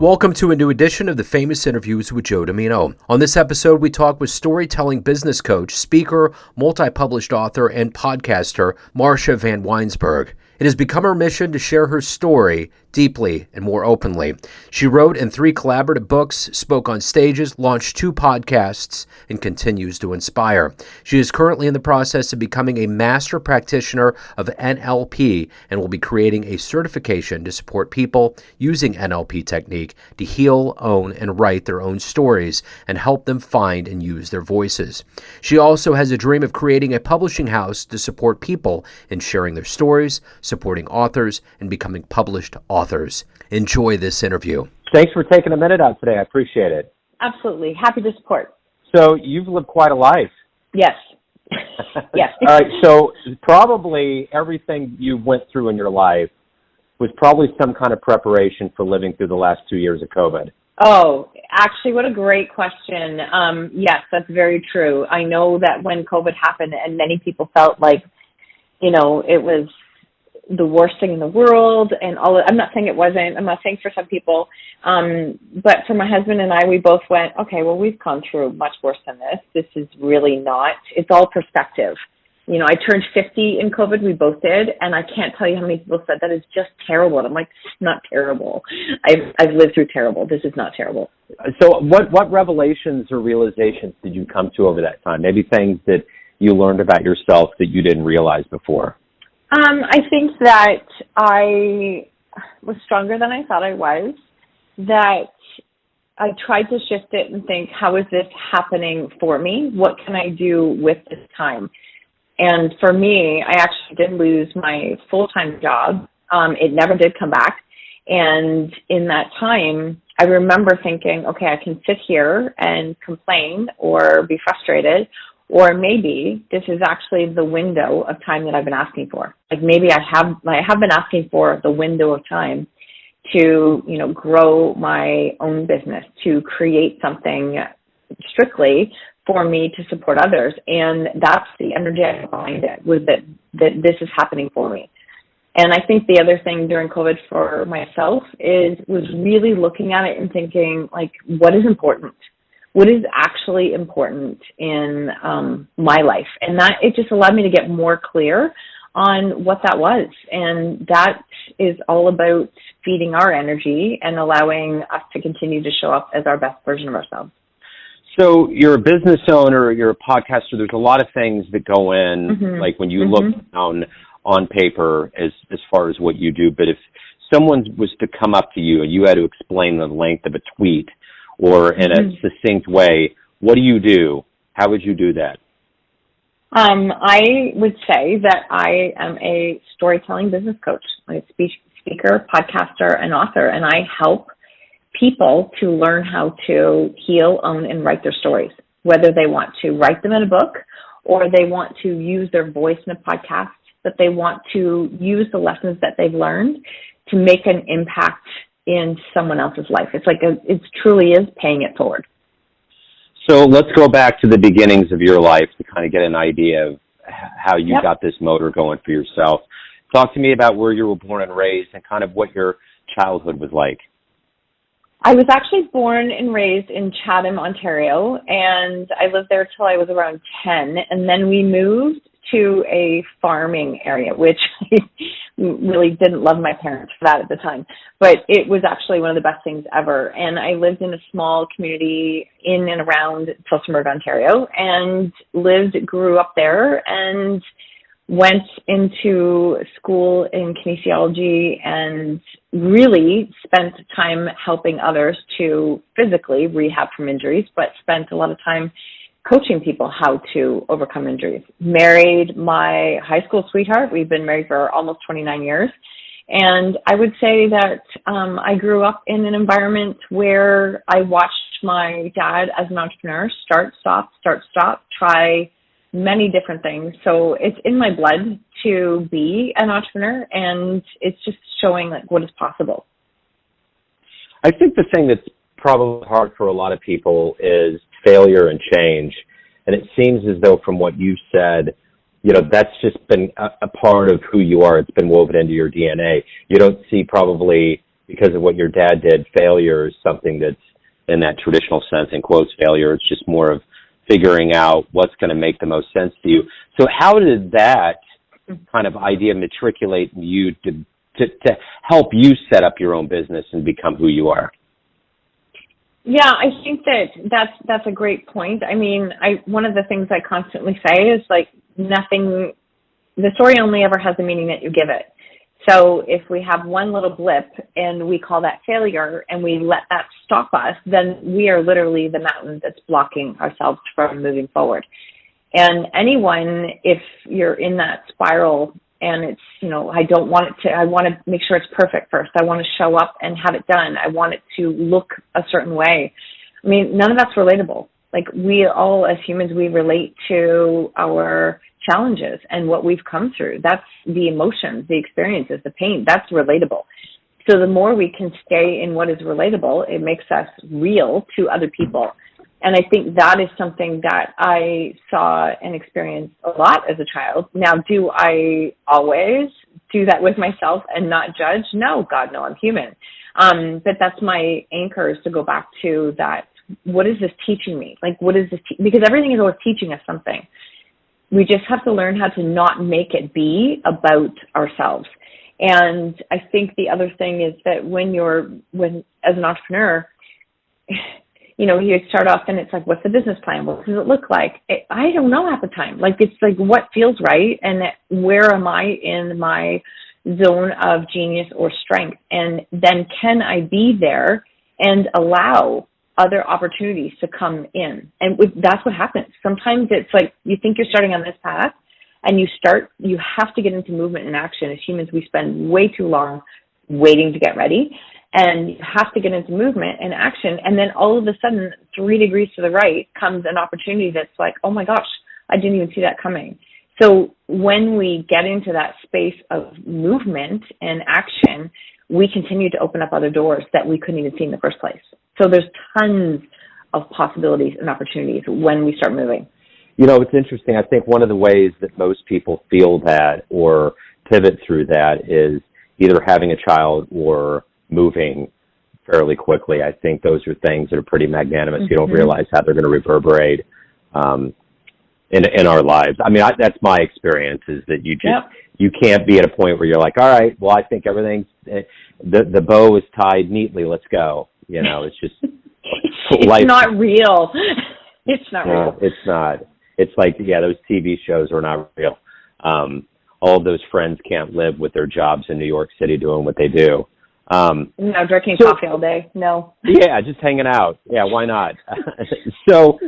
Welcome to a new edition of the Famous Interviews with Joe Dimino. On this episode, we talk with storytelling business coach, speaker, multi-published author, and podcaster Marsha Vanwynsberghe. It has become her mission to share her story deeply and more openly. She wrote in 3 collaborative books, spoke on stages, launched 2 podcasts, and continues to inspire. She is currently in the process of becoming a Master Practitioner of NLP and will be creating a certification to support people using NLP technique to heal, own, and write their own stories and help them find and use their voices. She also has a dream of creating a publishing house to support people in sharing their stories, supporting authors, and becoming published authors. Enjoy this interview. Thanks for taking a minute out today. I appreciate it. Absolutely. Happy to support. So you've lived quite a life. Yes. Yes. All right. So probably everything you went through in your life was probably some kind of preparation for living through the last 2 years of COVID. Oh, actually, what a great question. Yes, that's very true. I know that when COVID happened and many people felt like, it was the worst thing in the world and all of, I'm not saying it wasn't. I'm not saying for some people. But for my husband and I, we both went, okay, well, we've gone through much worse than this. This is really not. It's all perspective. I turned 50 in COVID. We both did. And I can't tell you how many people said that is just terrible. And I'm like, it's not terrible. I've lived through terrible. This is not terrible. So what revelations or realizations did you come to over that time? Maybe things that you learned about yourself that you didn't realize before? I think that I was stronger than I thought I was, that I tried to shift it and think, how is this happening for me? What can I do with this time? And for me, I actually did lose my full-time job. It never did come back. And in that time, I remember thinking, okay, I can sit here and complain or be frustrated, or maybe this is actually the window of time that I've been asking for. Like maybe I have been asking for the window of time to, grow my own business, to create something strictly for me to support others. And that's the energy behind it, was that this is happening for me. And I think the other thing during COVID for myself was really looking at it and thinking, like, what is important? What is actually important in my life? And that it just allowed me to get more clear on what that was. And that is all about feeding our energy and allowing us to continue to show up as our best version of ourselves. So you're a business owner, you're a podcaster. There's a lot of things that go in, like when you look down on paper as far as what you do. But if someone was to come up to you and you had to explain the length of a tweet or in a succinct way, what do you do? How would you do that? I would say that I am a storytelling business coach, a speaker, podcaster, and author, and I help people to learn how to heal, own, and write their stories, whether they want to write them in a book or they want to use their voice in a podcast, that they want to use the lessons that they've learned to make an impact in someone else's life. It's like it truly is paying it forward. So let's go back to the beginnings of your life to kind of get an idea of how you got this motor going for yourself. Talk to me about where you were born and raised and kind of what your childhood was like. I was actually born and raised in Chatham, Ontario, and I lived there till I was around 10, and then we moved to a farming area, which I really didn't love my parents for that at the time, but it was actually one of the best things ever. And I lived in a small community in and around Tillsonburg, Ontario, and grew up there, and went into school in kinesiology and really spent time helping others to physically rehab from injuries, but spent a lot of time coaching people how to overcome injuries. Married my high school sweetheart. We've been married for almost 29 years. And I would say that I grew up in an environment where I watched my dad as an entrepreneur start, stop, try many different things. So it's in my blood to be an entrepreneur, and it's just showing like what is possible. I think the thing that's probably hard for a lot of people is failure and change. And it seems as though from what you said, that's just been a part of who you are. It's been woven into your DNA. You don't see probably, because of what your dad did, failure is something that's, in that traditional sense, in quotes, failure. It's just more of figuring out what's going to make the most sense to you. So how did that kind of idea matriculate you to help you set up your own business and become who you are? Yeah, I think that's a great point. I mean, one of the things I constantly say is like the story only ever has the meaning that you give it. So if we have one little blip and we call that failure and we let that stop us, then we are literally the mountain that's blocking ourselves from moving forward. And anyone, if you're in that spiral and it's, I want to make sure it's perfect first. I want to show up and have it done. I want it to look a certain way. I mean, none of that's relatable. Like, we all, as humans, we relate to our challenges and what we've come through. That's the emotions, the experiences, the pain. That's relatable. So the more we can stay in what is relatable, it makes us real to other people. And I think that is something that I saw and experienced a lot as a child. Now, do I always do that with myself and not judge? No, God, no, I'm human. But that's my anchor, is to go back to that. What is this teaching me? Like, what is this? Because everything is always teaching us something. We just have to learn how to not make it be about ourselves. And I think the other thing is that as an entrepreneur, you start off and it's like, what's the business plan? What does it look like? I don't know half the time. Like, it's like, what feels right? And where am I in my zone of genius or strength? And then can I be there and allow other opportunities to come in? And that's what happens. Sometimes it's like, you think you're starting on this path and you have to get into movement and action. As humans, we spend way too long waiting to get ready. And you have to get into movement and action. And then all of a sudden, 3 degrees to the right comes an opportunity that's like, oh my gosh, I didn't even see that coming. So when we get into that space of movement and action, we continue to open up other doors that we couldn't even see in the first place. So there's tons of possibilities and opportunities when we start moving. It's interesting. I think one of the ways that most people feel that or pivot through that is either having a child or moving fairly quickly. I think those are things that are pretty magnanimous. Mm-hmm. You don't realize how they're going to reverberate in our lives. I mean, that's my experience, is that you can't be at a point where you're like, all right, well, I think everything's, the bow is tied neatly. Let's go. It's just, it's not real. It's not real. It's not. It's like, those TV shows are not real. All of those friends can't live with their jobs in New York City doing what they do. No, drinking coffee all day. No. Yeah, just hanging out. Yeah, why not? So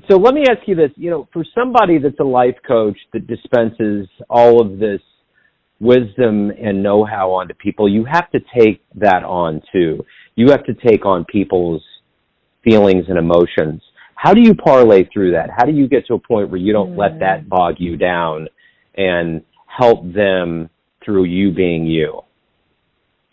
let me ask you this. For somebody that's a life coach that dispenses all of this wisdom and know-how onto people, you have to take that on too. You have to take on people's feelings and emotions. How do you parlay through that? How do you get to a point where you don't let that bog you down and help them through you being you?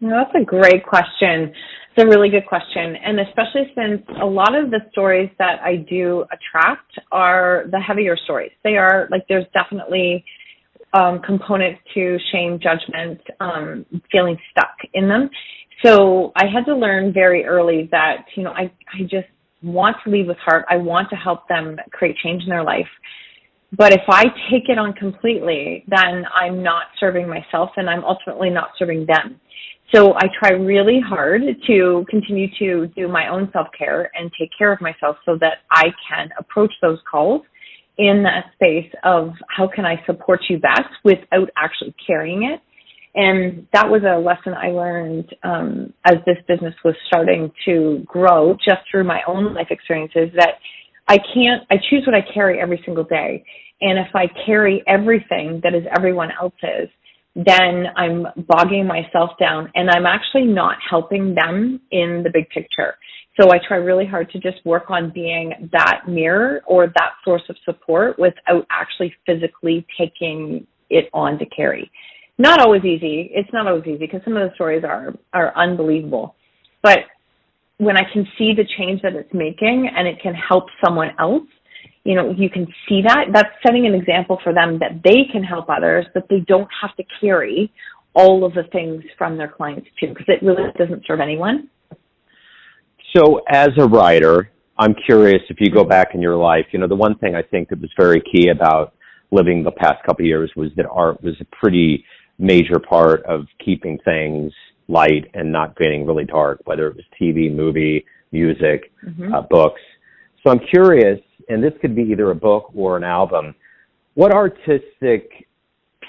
That's a great question. It's a really good question. And especially since a lot of the stories that I do attract are the heavier stories. They are like, there's definitely components to shame, judgment, feeling stuck in them. So I had to learn very early that, I just want to lead with heart. I want to help them create change in their life. But if I take it on completely, then I'm not serving myself and I'm ultimately not serving them. So I try really hard to continue to do my own self-care and take care of myself so that I can approach those calls in that space of how can I support you best without actually carrying it. And that was a lesson I learned as this business was starting to grow just through my own life experiences, that I choose what I carry every single day. And if I carry everything that is everyone else's, then I'm bogging myself down and I'm actually not helping them in the big picture. So I try really hard to just work on being that mirror or that source of support without actually physically taking it on to carry. Not always easy. It's not always easy because some of the stories are unbelievable. But when I can see the change that it's making and it can help someone else, you can see that's setting an example for them that they can help others, but they don't have to carry all of the things from their clients too, because it really doesn't serve anyone. So as a writer, I'm curious if you go back in your life, the one thing I think that was very key about living the past couple of years was that art was a pretty major part of keeping things light and not getting really dark, whether it was TV, movie, music, books. So I'm curious, and this could be either a book or an album, what artistic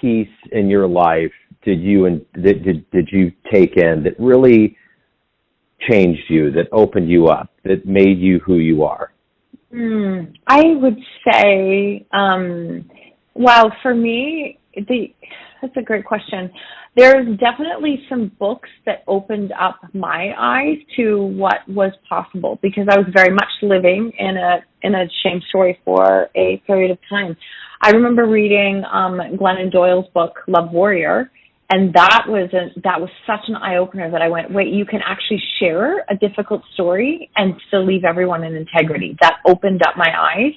piece in your life did you take in that really changed you, that opened you up, that made you who you are? I would say, for me, that's a great question. There's definitely some books that opened up my eyes to what was possible, because I was very much living in a shame story for a period of time. I remember reading Glennon Doyle's book, Love Warrior, and that was such an eye-opener that I went, wait, you can actually share a difficult story and still leave everyone in integrity. That opened up my eyes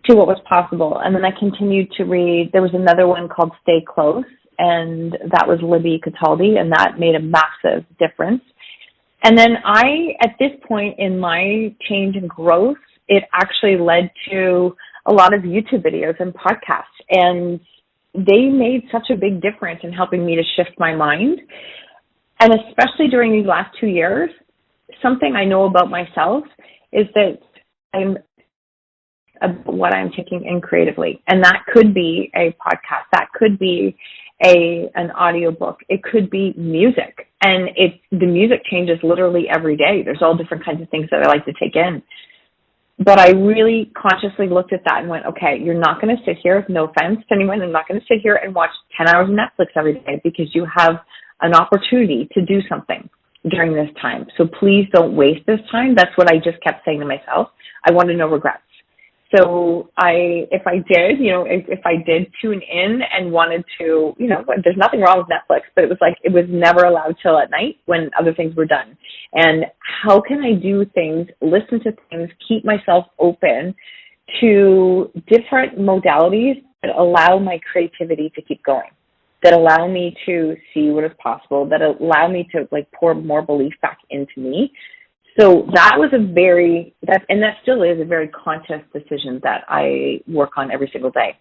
to what was possible. And then I continued to read. There was another one called Stay Close, and that was Libby Cataldi, and that made a massive difference. And then at this point in my change and growth, it actually led to a lot of YouTube videos and podcasts, and they made such a big difference in helping me to shift my mind. And especially during these last 2 years, something I know about myself is that what I'm taking in creatively. And that could be a podcast. That could be an audiobook. It could be music. And the music changes literally every day. There's all different kinds of things that I like to take in. But I really consciously looked at that and went, okay, you're not going to sit here, no offense to anyone, I'm not going to sit here and watch 10 hours of Netflix every day, because you have an opportunity to do something during this time. So please don't waste this time. That's what I just kept saying to myself. I wanted no regrets. So if I did tune in and wanted to, there's nothing wrong with Netflix, but it was never allowed till at night when other things were done. And how can I do things, listen to things, keep myself open to different modalities that allow my creativity to keep going, that allow me to see what is possible, that allow me to pour more belief back into me. So that was that still is a very conscious decision that I work on every single day.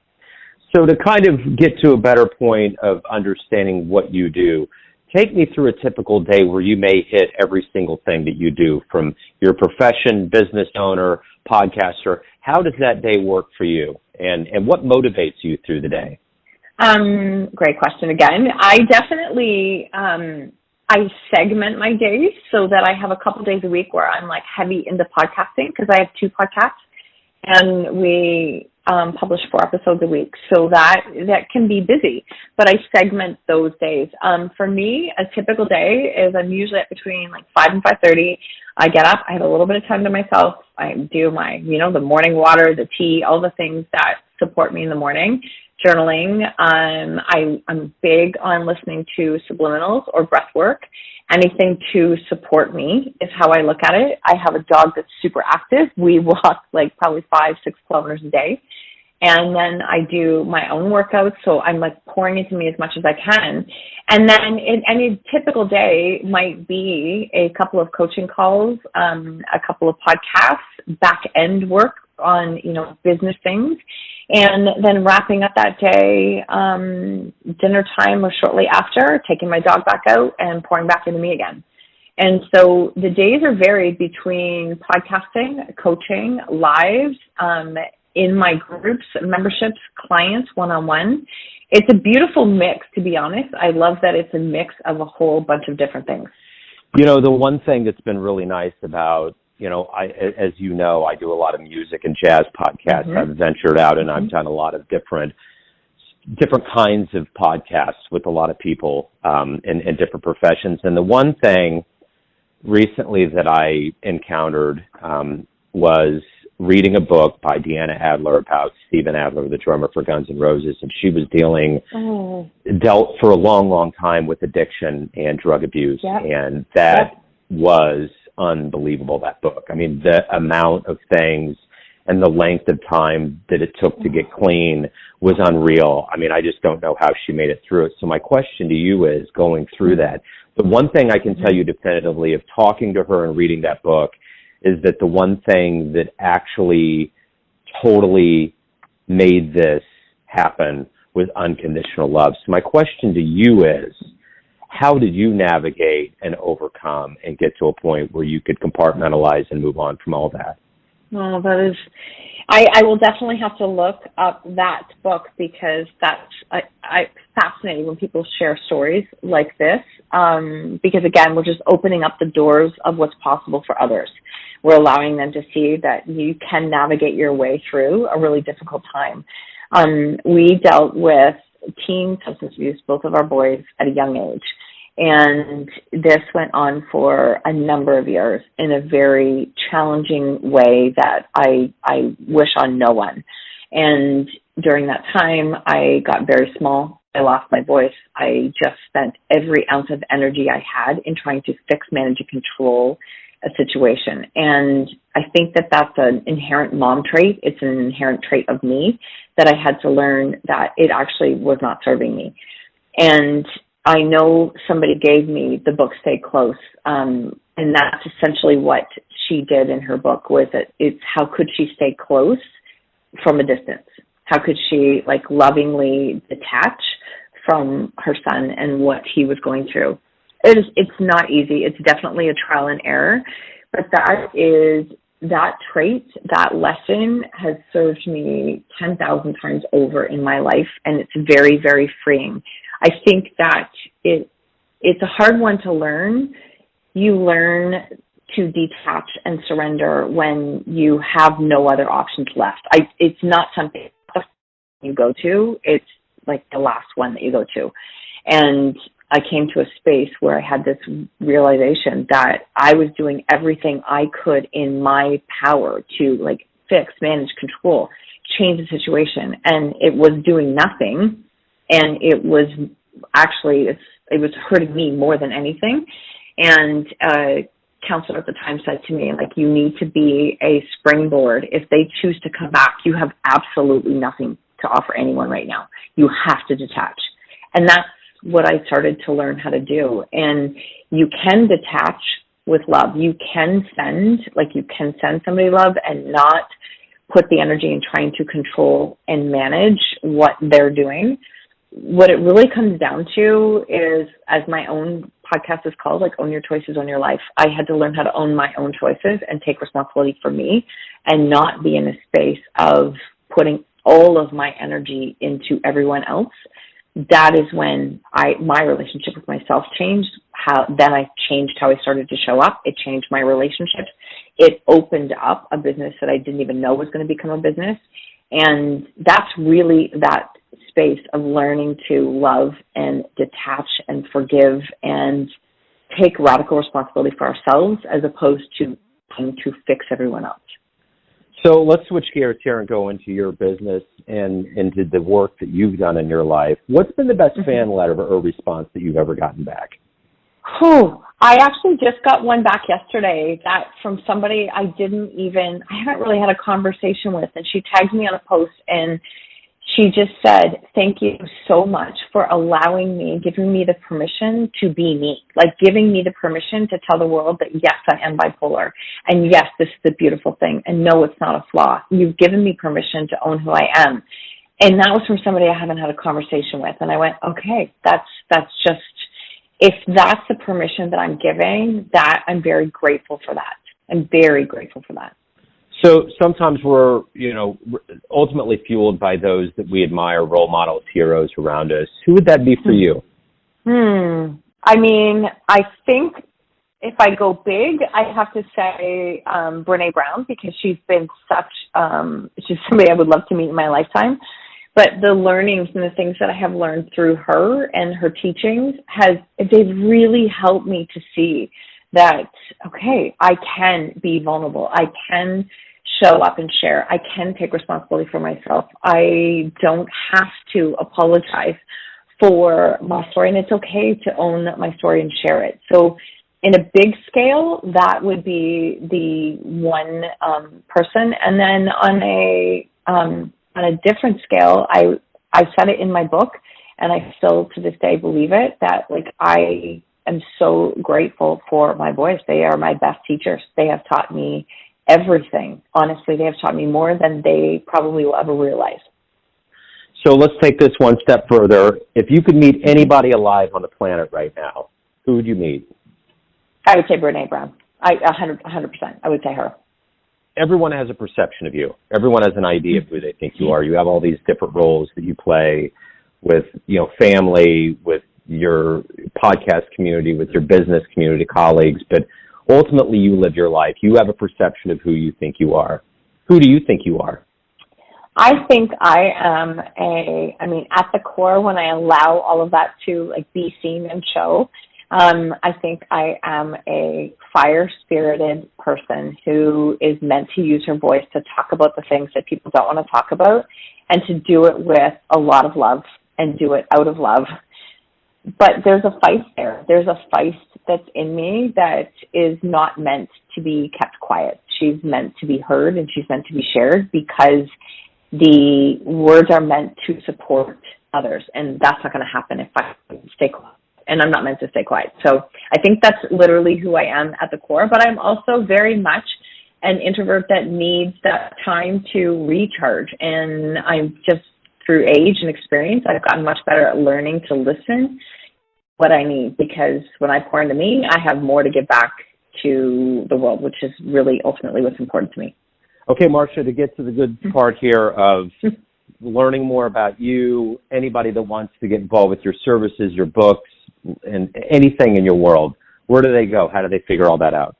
So to kind of get to a better point of understanding what you do, take me through a typical day where you may hit every single thing that you do, from your profession, business owner, podcaster. How does that day work for you? And what motivates you through the day? Great question again. I definitely, I segment my days so that I have a couple days a week where I'm heavy into podcasting, because I have 2 podcasts and we publish 4 episodes a week. So that can be busy, but I segment those days. For me, a typical day is I'm usually at between 5 and 5:30. I get up, I have a little bit of time to myself. I do my, the morning water, the tea, all the things that support me in the morning. Journaling. I'm big on listening to subliminals or breath work. Anything to support me is how I look at it. I have a dog that's super active. We walk probably 5-6 kilometers a day. And then I do my own workouts. So I'm pouring into me as much as I can. And then in any typical day might be a couple of coaching calls, a couple of podcasts, back end work on, business things. And then wrapping up that day, dinner time or shortly after, taking my dog back out and pouring back into me again. And so the days are varied between podcasting, coaching, lives, in my groups, memberships, clients, one-on-one. It's a beautiful mix, to be honest. I love that it's a mix of a whole bunch of different things. The one thing that's been really nice about, as you know, I do a lot of music and jazz podcasts. Mm-hmm. I've ventured out and I've done a lot of different kinds of podcasts with a lot of people in different professions. And the one thing recently that I encountered was reading a book by Deanna Adler about Steven Adler, the drummer for Guns N' Roses, and she was dealt for a long, long time with addiction and drug abuse, and that was unbelievable, that book. I mean, the amount of things and the length of time that it took to get clean was unreal. I mean, I just don't know how she made it through it. So my question to you is, going through that, the one thing I can tell you definitively of talking to her and reading that book is that the one thing that actually totally made this happen was unconditional love. So my question to you is, how did you navigate and overcome and get to a point where you could compartmentalize and move on from all that? Oh, that is, I will definitely have to look up that book, because that's fascinating when people share stories like this, because again, we're just opening up the doors of what's possible for others. We're allowing them to see that you can navigate your way through a really difficult time. We dealt with teen substance abuse, both of our boys, at a young age. And this went on for a number of years in a very challenging way that I wish on no one. And during that time, I got very small. I lost my voice. I just spent every ounce of energy I had in trying to fix, manage, and control a situation. And I think that that's an inherent mom trait. It's an inherent trait of me that I had to learn that it actually was not serving me. And I know somebody gave me the book Stay Close, and that's essentially what she did in her book, was that it's how could she stay close from a distance? How could she lovingly detach from her son and what he was going through? It's not easy. It's definitely a trial and error, but that trait, that lesson has served me 10,000 times over in my life, and it's very, very freeing. I think that it's a hard one to learn. You learn to detach and surrender when you have no other options left. It's not something you go to. It's like the last one that you go to. And I came to a space where I had this realization that I was doing everything I could in my power to fix, manage, control, change the situation. And it was doing nothing. And it was actually, it was hurting me more than anything. And a counselor at the time said to me, you need to be a springboard. If they choose to come back, you have absolutely nothing to offer anyone right now. You have to detach. And that's what I started to learn how to do. And you can detach with love. You can send somebody love and not put the energy in trying to control and manage what they're doing. What it really comes down to is, as my own podcast is called, Own Your Choices, Own Your Life. I had to learn how to own my own choices and take responsibility for me, and not be in a space of putting all of my energy into everyone else. That is when my relationship with myself changed. Then I changed how I started to show up. It changed my relationships. It opened up a business that I didn't even know was going to become a business. And that's really that space of learning to love and detach and forgive and take radical responsibility for ourselves, as opposed to trying to fix everyone else. So let's switch gears here and go into your business and into the work that you've done in your life. What's been the best fan letter or response that you've ever gotten back? Oh, I actually just got one back yesterday, that from somebody I haven't really had a conversation with, and she tagged me on a post, and she just said, "Thank you so much for allowing me, giving me the permission to be me, giving me the permission to tell the world that yes, I am bipolar, and yes, this is a beautiful thing, and no, it's not a flaw. You've given me permission to own who I am." And that was from somebody I haven't had a conversation with, and I went, okay, that's just, if that's the permission that I'm giving, that I'm very grateful for that. I'm very grateful for that. So sometimes we're, ultimately fueled by those that we admire, role models, heroes around us. Who would that be for you? I mean, I think if I go big, I have to say Brené Brown, because she's been she's somebody I would love to meet in my lifetime. But the learnings and the things that I have learned through her and her teachings, they've really helped me to see that, okay, I can be vulnerable. I can show up and share. I can take responsibility for myself. I don't have to apologize for my story, and it's okay to own my story and share it. So in a big scale, that would be the one person. And then on a different scale, I said it in my book, and I still to this day believe it, that like I am so grateful for my boys. They are my best teachers. They have taught me everything. Honestly, they have taught me more than they probably will ever realize. So let's take this one step further. If you could meet anybody alive on the planet right now, who would you meet? I would say Brene Brown. 100%. I would say her. Everyone has a perception of you. Everyone has an idea of who they think you are. You have all these different roles that you play with, family, with your podcast community, with your business community, colleagues, but ultimately you live your life. You have a perception of who you think you are. Who do you think you are? I think I am at the core, when I allow all of that to like be seen and show, I think I am a fire-spirited person who is meant to use her voice to talk about the things that people don't want to talk about, and to do it with a lot of love and do it out of love. But there's a feist there. There's a feist that's in me that is not meant to be kept quiet. She's meant to be heard, and she's meant to be shared, because the words are meant to support others, and that's not going to happen if I stay quiet. And I'm not meant to stay quiet. So I think that's literally who I am at the core. But I'm also very much an introvert that needs that time to recharge. And I'm just, through age and experience, I've gotten much better at learning to listen what I need, because when I pour into me, I have more to give back to the world, which is really ultimately what's important to me. Okay, Marsha, to get to the good part here of learning more about you, anybody that wants to get involved with your services, your books, and anything in your world, where do they go? How do they figure all that out?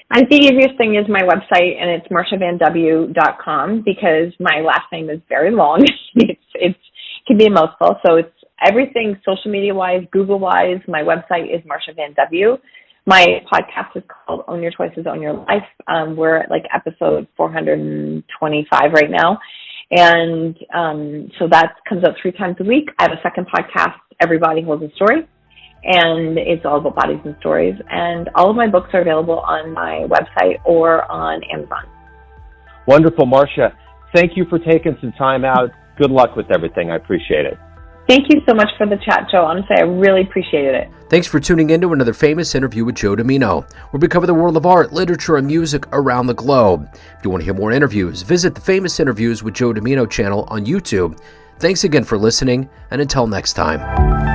I think the easiest thing is my website, and it's marshavanw.com, because my last name is very long. It can be a mouthful. So it's everything social media-wise, Google-wise. My website is Marsha Vanwynsberghe. My podcast is called Own Your Choices, Own Your Life. We're at like episode 425 right now. And so that comes out 3 times a week. I have a second podcast, Everybody Holds a Story, and it's all about bodies and stories. And all of my books are available on my website or on Amazon. Wonderful, Marsha. Thank you for taking some time out. Good luck with everything. I appreciate it. Thank you so much for the chat, Joe. Honestly, I really appreciated it. Thanks for tuning in to another famous interview with Joe Dimino, where we cover the world of art, literature, and music around the globe. If you want to hear more interviews, visit the Famous Interviews with Joe Dimino channel on YouTube. Thanks again for listening, and until next time.